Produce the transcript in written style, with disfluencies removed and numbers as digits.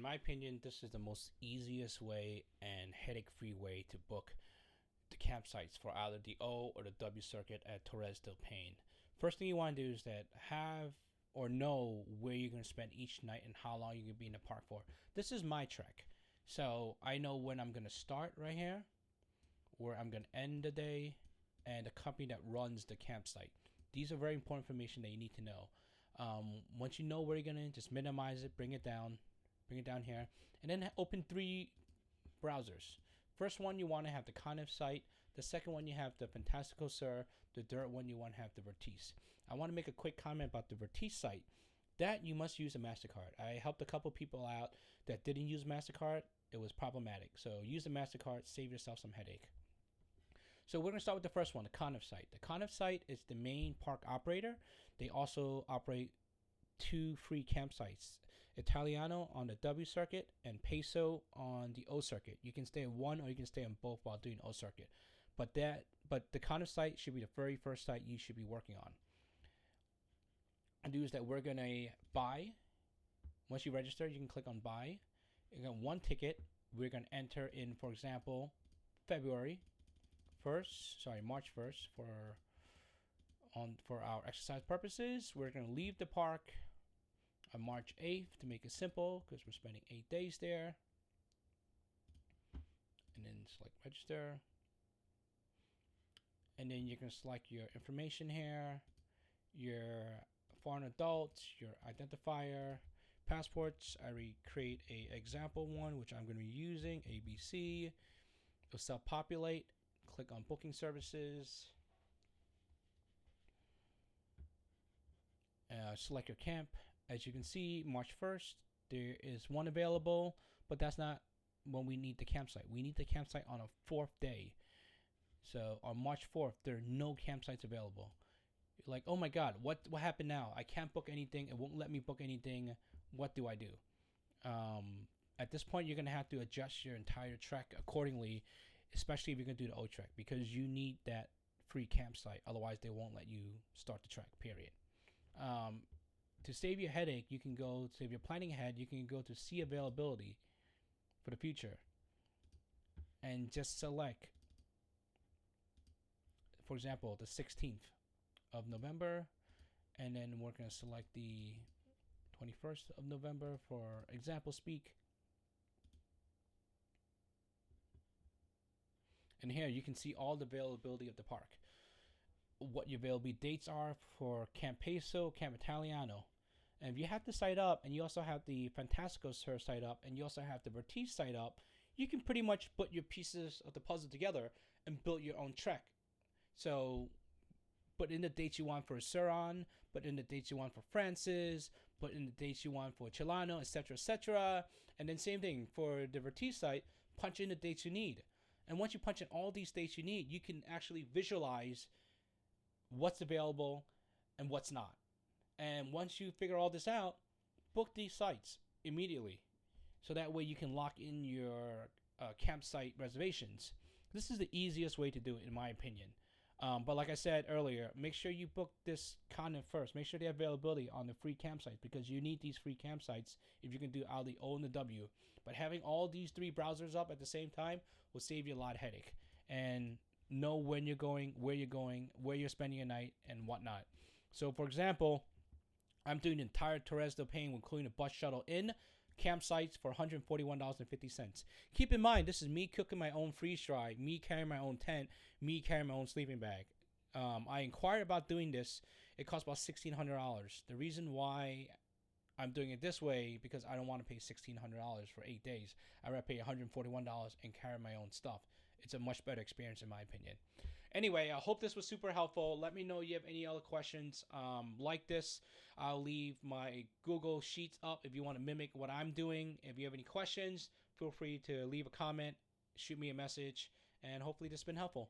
in my opinion, this is the most easiest way and headache-free way to book the campsites for either the O or the W circuit at Torres del Paine. First thing you want to do is that have or know where you're going to spend each night and how long you're going to be in the park for. This is my trek. So I know when I'm going to start right here, where I'm going to end the day, and the company that runs the campsite. These are very important information that you need to know. Once you know where you're going to, just minimize it, bring it down here, and then open 3 browsers. First one, you want to have the Conif site. The second one, you have the Fantastico Sur. The third one, you want to have the Vertice. I want to make a quick comment about the Vertice site. That you must use a MasterCard. I helped a couple people out that didn't use MasterCard. It was problematic. So use the MasterCard, save yourself some headache. So we're going to start with the first one, the Conif site. The Conif site is the main park operator. They also operate 2 free campsites, Italiano on the W circuit and Peso on the O circuit. You can stay at one or you can stay on both while doing O circuit. But the Conif site should be the very first site you should be working on. And do is that we're going to buy. Once you register, you can click on buy. You got 1 ticket. We're going to enter in, for example, March 1st for our exercise purposes. We're going to leave the park on March 8th to make it simple because we're spending 8 days there. And then select register. And then you can select your information here, your foreign adults, your identifier, passports. I recreate a example one, which I'm going to be using, ABC. It'll self-populate. Click on booking services. Select your camp. As you can see, March 1st, there is one available, but that's not when we need the campsite. We need the campsite on a 4th day. So on March 4th, there are no campsites available. You're like, oh my God, what happened now? I can't book anything. It won't let me book anything. What do I do? At this point, you're going to have to adjust your entire trek accordingly, especially if you're going to do the O trek, because you need that free campsite. Otherwise, they won't let you start the trek, period. To save your headache, you can go, so if you're planning ahead, you can go to see availability for the future and just select, for example, the 16th of November, and then we're going to select the 21st of November for example speak. And here you can see all the availability of the park. What your availability dates are for Camp Peso, Camp Italiano. And if you have the site up, and you also have the Fantastico Sur site up, and you also have the Vertice site up, you can pretty much put your pieces of the puzzle together and build your own trek. So put in the dates you want for Suron, put in the dates you want for Francis, put in the dates you want for Chilano, etc., etc. And then same thing for the Vertice site, punch in the dates you need. And once you punch in all these dates you need, you can actually visualize what's available and what's not. And once you figure all this out, book these sites immediately. So that way you can lock in your campsite reservations. This is the easiest way to do it, in my opinion. But like I said earlier, make sure you book this content first. Make sure they have availability on the free campsites, because you need these free campsites if you can do out the O and the W. But having all these 3 browsers up at the same time will save you a lot of headache. And know when you're going, where you're spending your night, and whatnot. So, for example, I'm doing the entire Torres del Paine, including a bus shuttle in, campsites for $141.50. Keep in mind, this is me cooking my own freeze dry, me carrying my own tent, me carrying my own sleeping bag. I inquired about doing this. It costs about $1,600. The reason why I'm doing it this way, because I don't want to pay $1,600 for 8 days. I'd rather pay $141 and carry my own stuff. It's a much better experience, in my opinion. Anyway, I hope this was super helpful. Let me know if you have any other questions like this. I'll leave my Google Sheets up if you want to mimic what I'm doing. If you have any questions, feel free to leave a comment, shoot me a message, and hopefully this has been helpful.